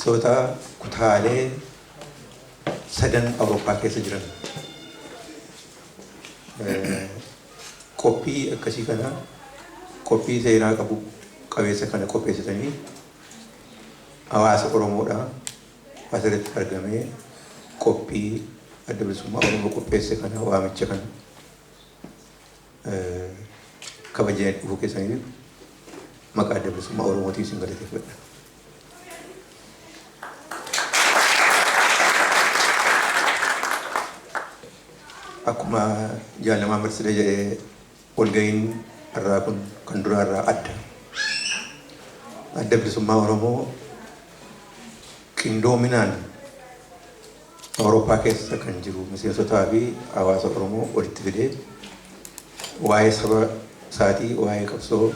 soota kutaalee sadan Awurooppaa keessa jiran qophii akkasii kana qophii seenaa qabu qabeessa kana qopheessitanii hawaasa Oromoodhaa asirratti argamee qophii adda bilisummaa Oromoo qopheesse kana waamicha kana kabajee dhufuu keessaniif maqaa adda bilisummaa Oromootiin isin galateeffadha. Akkuma jaalamaa Marsilee jedhee walga'iin irraa kun kan duraa irraa adda. Adda bilisummaa Oromoo qindoominaan Awurooppaa keessa kan jiru miseensotaa fi hawaasa Oromoo walitti fidee waa'ee saba isaatii, waa'ee qabsoo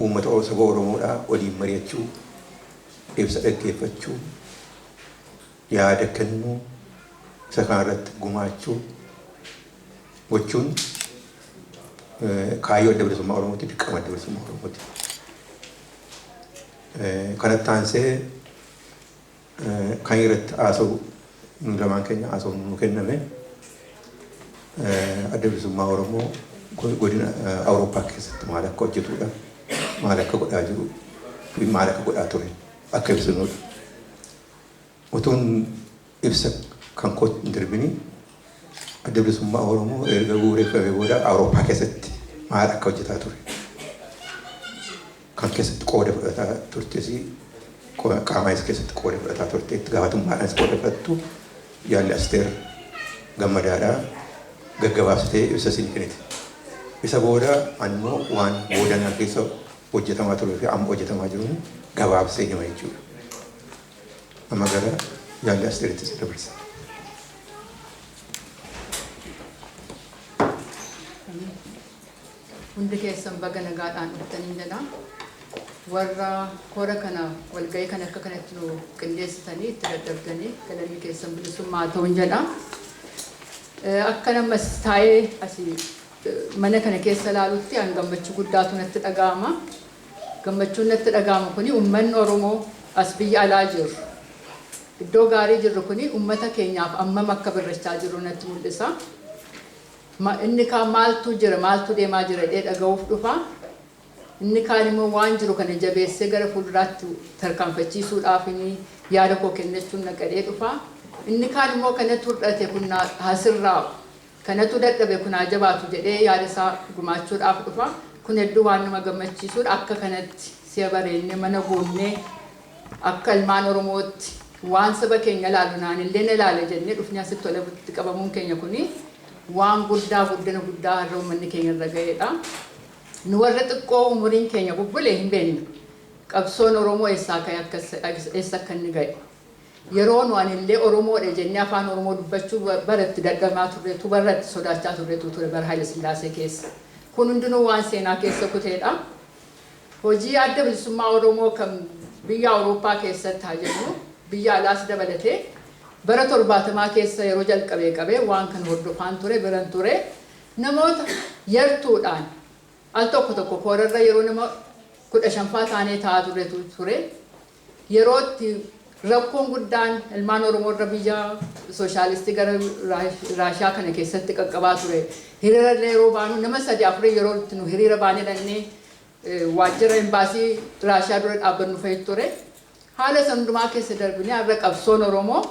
uummata saba Oromoodhaa waliin mari'achuu, ibsa dhaggeeffachuu, yaada kennuu, isa kanarratti gumaachuu gochuun kaayyoo adda bilisummaa Oromooti, dirqama adda bilisummaa Oromooti. Kanatti aansee kan irratti haasa'u nu lamaan keenya haasa'u nu kenname adda bilisummaa Oromoo godina Awurooppaa keessatti maal akka hojjetudha, maal akka godhaa jiru fi maal akka godhaa ture akka ibsinudha. Utuun ibsa kan koo hin darbini adda bilisummaa Oromoo erga bu'uureffamee booda Awurooppaa keessatti maal akka hojjetaa ture, kan keessatti qooda fudhataa turtes qaama isa keessatti qooda fudhataa turte itti gaafatamummaadhaan isa qooda fudhattu Jaalli Asteer Gammadaadhaa gaggabaabsitee ibsa isin kennite. Isa booda ammoo waan boodanaa keessa hojjetamaa turee fi amma hojjetamaa jiruun gabaabsee hima jechuudha. Amma gara Jaalli Asteeritti isa dabarsa. Hundi keessan baga nagaadhaan dhuftanii jedha. Warra kora kana walga'ii kan akka kanatti nu qindeessitanii itti daddabdanii galanni keessan bilisummaa ta'uun jedha. Akka namas taa'ee asii mana kana keessa ilaalutti an gammachuu guddaatu natti dhaga'ama. Gammachuun natti dhaga'amu kuni uummanni Oromoo as biyya alaa jiru. Iddoo gaarii jirru kuni uummata keenyaaf ammam akka birrachaa jiru natti mul'isa. Inni kaan maaltu jira, maaltu deemaa jira jedhee dhaga'uuf dhufa. Inni kaan immoo waan jiru kana jabeessee gara fuulduraatti tarkaanfachiisuudhaaf yaada koo kennachuun naqadee dhufa. Inni kaan immoo kanatu hudhate kun hasirraa, kanatu dadhabe kun haa jabaatu jedhee yaada isaa gumaachuudhaaf dhufa. Kun hedduu waan nama gammachiisuudha. Akka kanatti si'a bareennee mana goonnee akka ilmaan Oromootti waan saba keenya ilaalu naan illee na ilaala jennee dhufnee asitti walitti qabamuun keenya kuni waan guddaa guddina guddaa har'a uummanni keenya irra ga'eedha. Nu warra xiqqoo umuriin keenya bubbulee hin beeknu. Qabsoon Oromoo eessaa ka'e eessa akka inni ga'e. Yeroo nu anillee Oromoodha jennee afaan Oromoo dubbachuu baratti dadhamaa turreetu barratti sodaachaa turreetu ture bara Haayile Sillaasee keessa. Kun hundinuu waan seenaa keessa kuteedha. Hojii adda bilisummaa Oromoo kan biyya Awurooppaa keessatti haa jennu biyya alaas dabalatee bara 70 keessa yeroo jalqabee waan kan hordofaan ture biran ture namoota yartuudhaan al tokko koorarra yeroo nama 15 taanee taa'aa ture yerootti rakkoon guddaan ilmaan Oromoo irra biyya sooshaalistii gara Raashiyaa kana keessatti qaqqabaa ture. Hiriira yeroo baanu nama 3-4 yeroo itti nu hiriira baanee dhannee waajjira imbaasii Raashiyaa dura dhaabbannu fa'i ture. Haala sandumaa keessa darbinee har'a qabsoon Oromoo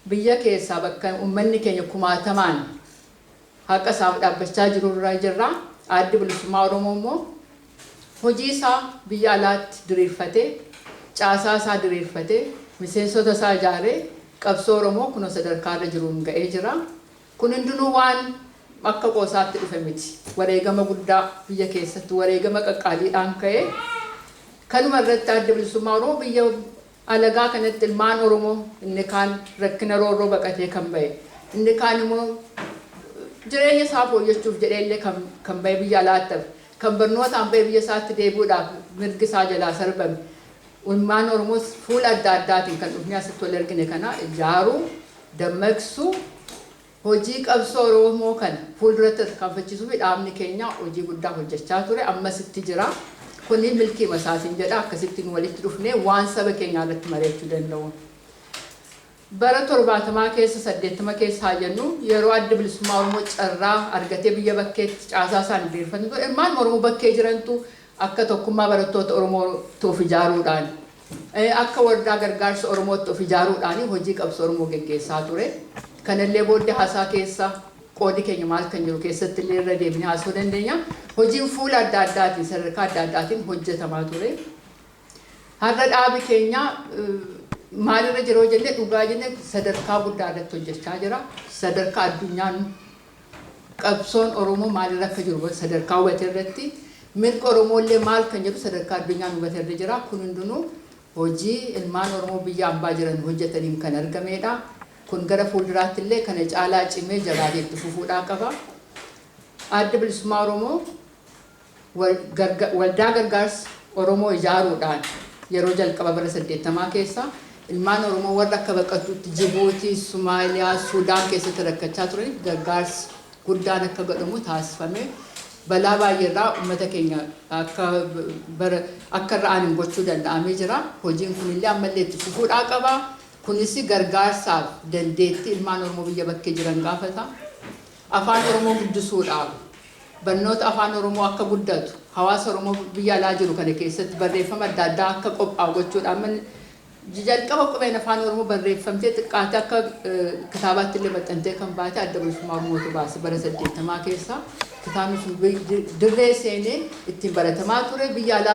biyya keessaa bakka uummanni keenya kumaatamaan haqa isaaf dhaabbachaa jiru irraa jirra. Addi bilisummaa Oromoo immoo hojii isaa biyya alaatti diriirfatee caasaa isaa diriirfatee miseensota isaa ijaaree qabsoo Oromoo kunoo sadarkaa irra jiruun ga'ee jira. Kun hundinuu waan akka qoosaatti dhufe miti. Wareegama guddaa biyya keessatti wareegama qaqqaaliidhaan ka'ee kanuma irratti adda bilisummaa Oromoo biyya alagaa kanatti ilmaan Oromoo inni kaan rakkina roorroo baqatee kan ba'e. Inni kaan immoo jireenya isaa fooyyachuuf jedheellee kan ba'e biyya alaatti kan barnootaan ba'e biyya isaatti deebi'uudhaaf mirgi isaa jalaa sarbame. Ilmaan Oromoo fuula adda addaatiin kan dhufnee asitti wal argine kana ijaaruu, dammaqsuu, hojii qabsoo Oromoo kana fuulduratti tarkaanfachiisuu fi dhaabni keenya hojii guddaa hojjechaa ture. Ammas itti jira. kuni milkii masaatiin jedha akkasittiin walitti dhufnee waan saba keenya irratti mari'achuu danda'u. Bara 70 keessa 80 keessa haa jennu yeroo adda bilisummaa Oromoo carraa argatee biyya bakkeetti caasaa isaan diriirfatu ilmaan Oromoo bakkee jirantu akka tokkummaa barattoota Oromoo of ijaaruudhaan akka waldaa gargaarsa Oromootti of ijaaruudhaan hojii qabsoo Oromoo geggeessaa ture. Kanallee booddee haasaa keessa qoodi keenya maal kan jiru keessatti illee irra deebinee haasoo dandeenya. Hojiin fuula adda addaatiin sadarkaa adda addaatiin hojjetamaa ture. Har'a dhaabi keenya maalirra jiroo jennee dhugaa jennee sadarkaa guddaa irratti hojjechaa jira. Sadarkaa addunyaan qabsoon Oromoo maalirra akka jiru sadarkaa hubatee irratti mirga Oromooillee maal kan jedhu sadarkaa addunyaan hubatee irra jira. Kun hundinuu hojii ilmaan Oromoo biyya ambaa jiran hojjetaniin kan argamedha. Kun gara fuulduraatti illee kana caalaa cimee jabaatee itti fufuudhaa qaba. Adda bilisummaa Oromoo waldaa gargaarsa Oromoo ijaaruudhaan yeroo jalqaba bara 80 keessa ilmaan Oromoo warra akka baqatutti Jibuutii, Somaaliyaa, Suudaan keessatti rakkachaa turan gargaarsi guddaan akka godhamu taasifame. Balaa baay'eerraa uummata keenya akka ra'aniin gochuu danda'amee jira. Hojiin kunillee ammallee itti fufuudhaa qaba. Kunis gargaarsaaf dandeettii ilmaan Oromoo biyya bakkee jiran gaafata. Afaan Oromoo guddisuudhaaf barnoota afaan Oromoo akka guddatu hawaasa Oromoo biyya alaa jiru kana keessatti barreeffama adda addaa akka qophaa'u gochuudhaan jalqaba qubeen afaan Oromoo barreeffamtee xiqqaatee akka kitaabaatti illee maxxantee kan baate adda bilisummaa Oromootu baase bara 80 keessa. Kitaabni sun dirree seenee ittiin baratamaa ture biyya alaa